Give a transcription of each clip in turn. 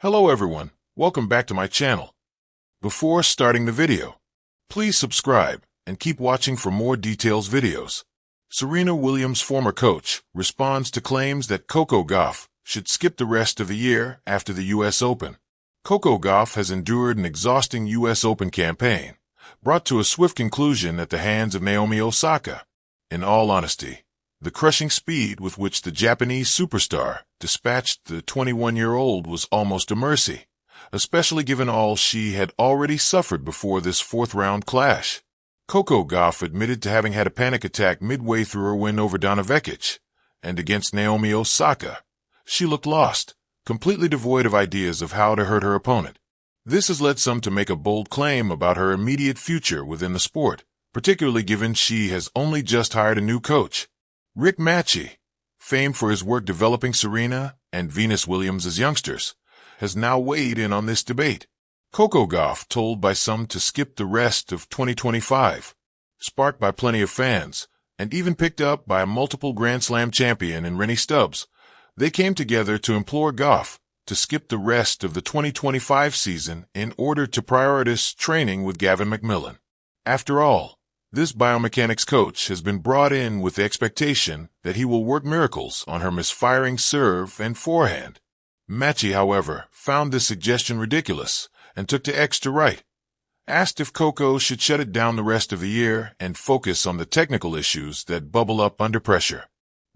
Hello everyone, welcome back to my channel. Before starting the video, please subscribe and keep watching for more details videos. Serena Williams' former coach responds to claims that Coco Gauff should skip the rest of the year after the US Open. Coco Gauff has endured an exhausting US Open campaign, brought to a swift conclusion at the hands of Naomi Osaka. In all honesty, the crushing speed with which the Japanese superstar dispatched the 21-year-old was almost a mercy, especially given all she had already suffered before this fourth-round clash. Coco Gauff admitted to having had a panic attack midway through her win over Donna Vekic, and against Naomi Osaka, she looked lost, completely devoid of ideas of how to hurt her opponent. This has led some to make a bold claim about her immediate future within the sport, particularly given she has only just hired a new coach. Rick Matchie, famed for his work developing Serena and Venus Williams as youngsters, has now weighed in on this debate. Coco Gauff told by some to skip the rest of 2025, sparked by plenty of fans, and even picked up by a multiple Grand Slam champion in Rennie Stubbs. They came together to implore Gauff to skip the rest of the 2025 season in order to prioritize training with Gavin McMillan. After all, this biomechanics coach has been brought in with the expectation that he will work miracles on her misfiring serve and forehand. Matchie, however, found this suggestion ridiculous and took to X to write. Asked if Coco should shut it down the rest of the year and focus on the technical issues that bubble up under pressure.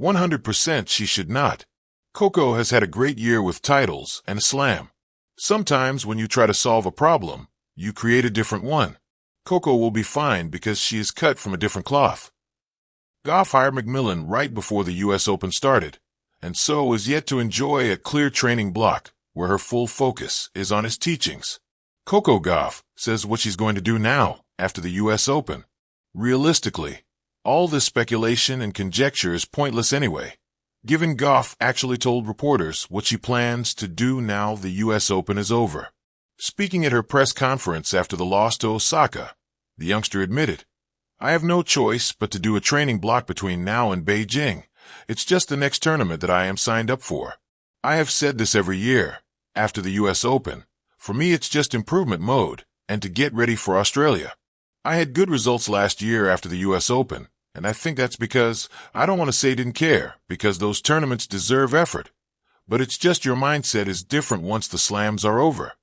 100% she should not. Coco has had a great year with titles and a slam. Sometimes when you try to solve a problem, you create a different one. Coco will be fine because she is cut from a different cloth. Gauff hired McMillan right before the US Open started, and so is yet to enjoy a clear training block where her full focus is on his teachings. Coco Gauff says what she's going to do now after the US Open. Realistically, all this speculation and conjecture is pointless anyway, given Gauff actually told reporters what she plans to do now the US Open is over. Speaking at her press conference after the loss to Osaka, the youngster admitted, "I have no choice but to do a training block between now and Beijing. It's just the next tournament that I am signed up for. I have said this every year. After the US Open, for me it's just improvement mode and to get ready for Australia. I had good results last year after the US Open, and I think that's because I don't want to say didn't care, because those tournaments deserve effort. But it's just your mindset is different once the slams are over.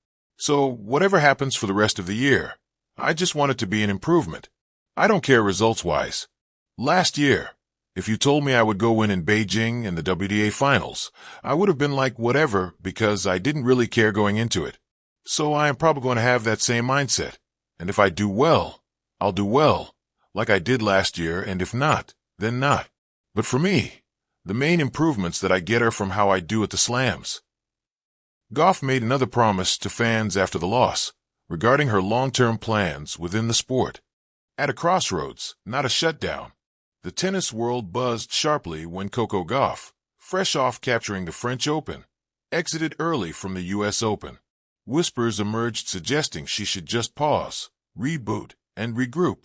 So whatever happens for the rest of the year, I just want it to be an improvement. I don't care results-wise. Last year, if you told me I would go win in Beijing and the WTA finals, I would have been like whatever because I didn't really care going into it. So I am probably going to have that same mindset. And if I do well, I'll do well, like I did last year, and if not, then not. But for me, the main improvements that I get are from how I do at the slams." Gauff made another promise to fans after the loss regarding her long-term plans within the sport. At a crossroads, not a shutdown, the tennis world buzzed sharply when Coco Gauff, fresh off capturing the French Open, exited early from the US Open. Whispers emerged suggesting she should just pause, reboot, and regroup,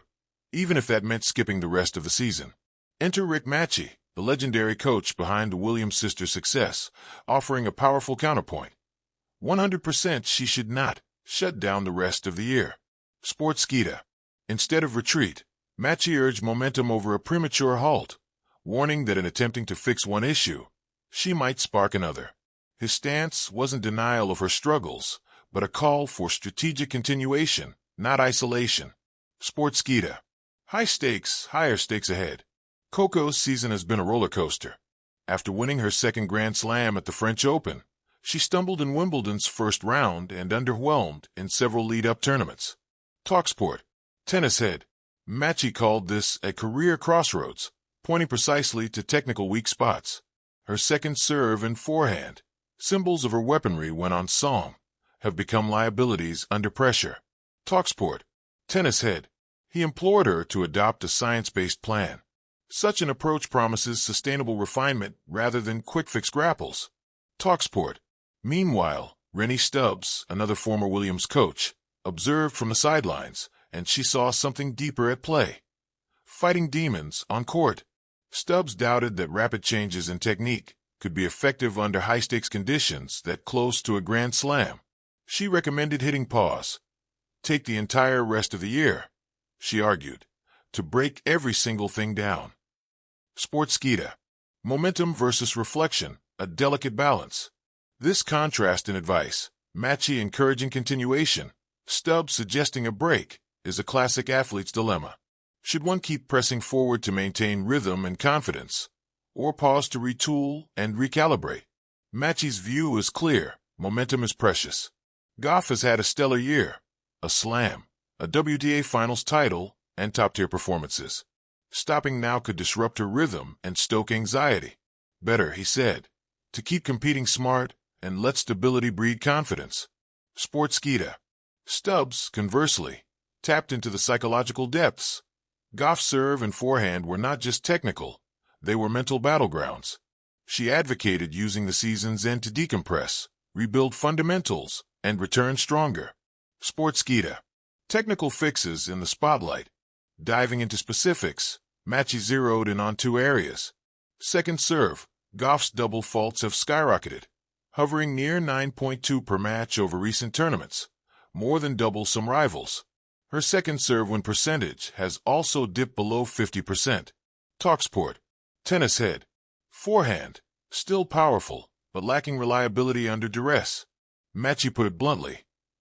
even if that meant skipping the rest of the season. Enter Rick Matchie, the legendary coach behind the Williams sisters' success, offering a powerful counterpoint. 100% she should not shut down the rest of the year. Sportskeeda. Instead of retreat, Matchie urged momentum over a premature halt, warning that in attempting to fix one issue, she might spark another. His stance wasn't denial of her struggles, but a call for strategic continuation, not isolation. Sportskeeda. High stakes, higher stakes ahead. Coco's season has been a roller coaster. After winning her second Grand Slam at the French Open, she stumbled in Wimbledon's first round and underwhelmed in several lead-up tournaments. Talksport. Tennis head. Matchie called this a career crossroads, pointing precisely to technical weak spots. Her second serve and forehand, symbols of her weaponry when on song, have become liabilities under pressure. Talksport. Tennis head. He implored her to adopt a science-based plan. Such an approach promises sustainable refinement rather than quick-fix grapples. Talksport. Meanwhile, Rennie Stubbs, another former Williams coach, observed from the sidelines, and she saw something deeper at play. Fighting demons on court. Stubbs doubted that rapid changes in technique could be effective under high-stakes conditions that close to a grand slam. She recommended hitting pause. Take the entire rest of the year, she argued, to break every single thing down. Sportskeeda. Momentum versus reflection, a delicate balance. This contrast in advice, Matchy encouraging continuation, Stubbs suggesting a break, is a classic athlete's dilemma. Should one keep pressing forward to maintain rhythm and confidence, or pause to retool and recalibrate? Matchy's view is clear. Momentum is precious. Gauff has had a stellar year, a slam, a WTA Finals title, and top-tier performances. Stopping now could disrupt her rhythm and stoke anxiety. Better, he said, to keep competing smart and let stability breed confidence. Sportskeeda. Stubbs, conversely, tapped into the psychological depths. Gauff's serve and forehand were not just technical, they were mental battlegrounds. She advocated using the season's end to decompress, rebuild fundamentals, and return stronger. Sportskeeda. Technical fixes in the spotlight. Diving into specifics, Matchy zeroed in on two areas. Second serve, Gauff's double faults have skyrocketed, hovering near 9.2 per match over recent tournaments, more than double some rivals. Her second serve win percentage has also dipped below 50%. Talksport. Tennis head. Forehand, still powerful, but lacking reliability under duress. Matchy put it bluntly.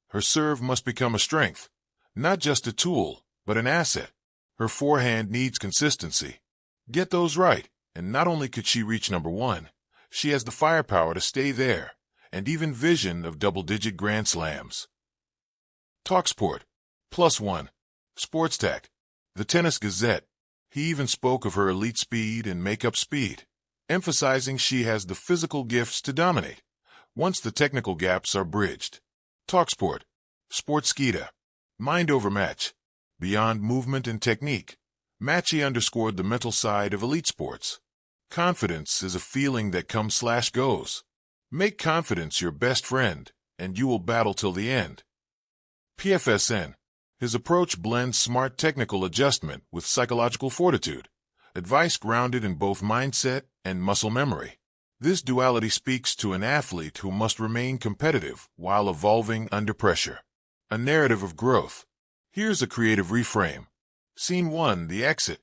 Her serve must become a strength, not just a tool, but an asset. Her forehand needs consistency. Get those right, and not only could she reach number one, she has the firepower to stay there, and even vision of double-digit grand slams. Talksport. +1. SportsTac. The Tennis Gazette. He even spoke of her elite speed and make-up speed, emphasizing she has the physical gifts to dominate, once the technical gaps are bridged. Talksport. Sportskeeda. Mind over match. Beyond movement and technique, Matchy underscored the mental side of elite sports. Confidence is a feeling that comes/goes. Make confidence your best friend, and you will battle till the end. PFSN. His approach blends smart technical adjustment with psychological fortitude, advice grounded in both mindset and muscle memory. This duality speaks to an athlete who must remain competitive while evolving under pressure. A narrative of growth. Here's a creative reframe. Scene 1, the exit.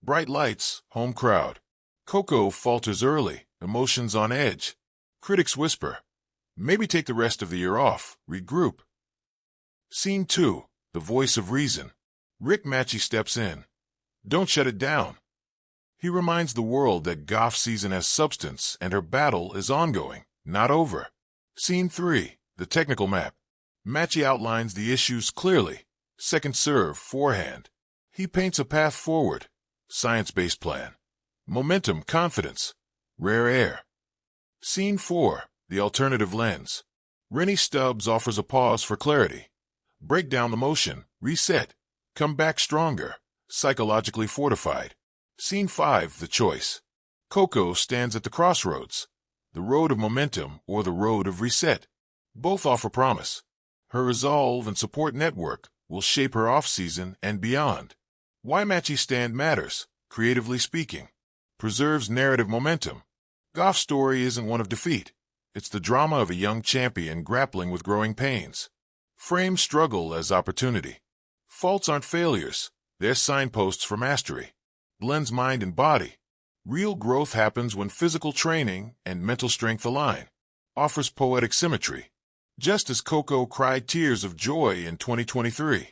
Bright lights, home crowd. Coco falters early, emotions on edge. Critics whisper, maybe take the rest of the year off, regroup. Scene 2, the voice of reason. Rick Matchy steps in. Don't shut it down. He reminds the world that Gauff's season has substance and her battle is ongoing, not over. Scene 3, the technical map. Matchy outlines the issues clearly. Second serve, forehand. He paints a path forward. Science-based plan. Momentum, confidence. Rare air. Scene 4, the alternative lens. Rennie Stubbs offers a pause for clarity. Break down the motion, reset, come back stronger, psychologically fortified. Scene 5, the choice. Coco stands at the crossroads. The road of momentum or the road of reset. Both offer promise. Her resolve and support network will shape her off-season and beyond. Why Matchy stand matters, creatively speaking. Preserves narrative momentum. Gauff's story isn't one of defeat. It's the drama of a young champion grappling with growing pains. Frames struggle as opportunity. Faults aren't failures. They're signposts for mastery. Blends mind and body. Real growth happens when physical training and mental strength align. Offers poetic symmetry. Just as Coco cried tears of joy in 2023,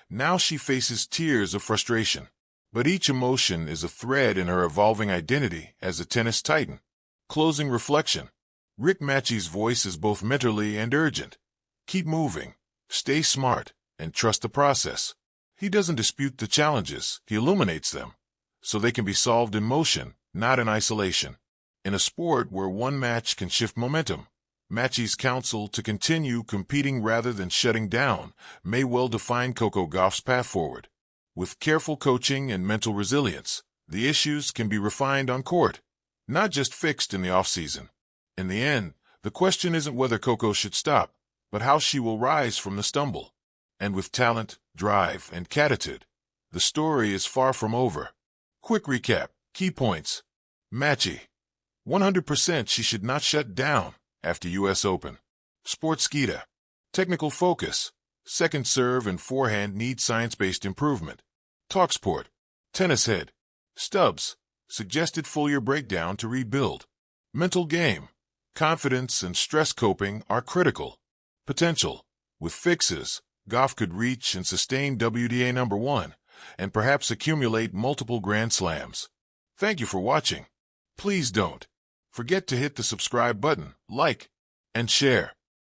now she faces tears of frustration. But each emotion is a thread in her evolving identity as a tennis titan. Closing reflection. Rick Matchy's voice is both mentally and urgent. Keep moving, stay smart, and trust the process. He doesn't dispute the challenges, he illuminates them, so they can be solved in motion, not in isolation. In a sport where one match can shift momentum, Matchy's counsel to continue competing rather than shutting down may well define Coco Gauff's path forward. With careful coaching and mental resilience, the issues can be refined on court, not just fixed in the off-season. In the end, the question isn't whether Coco should stop, but how she will rise from the stumble. And with talent, drive, and catitude, the story is far from over. Quick recap. Key points. Matchy. 100% she should not shut down after U.S. Open. Sportskeeda. Technical focus. Second serve and forehand need science-based improvement. Talksport. Tennis head. Stubbs. Suggested full-year breakdown to rebuild. Mental game. Confidence and stress coping are critical. Potential. With fixes, Gauff could reach and sustain WTA #1 and perhaps accumulate multiple Grand Slams. Thank you for watching. Please don't forget to hit the subscribe button, like, and share.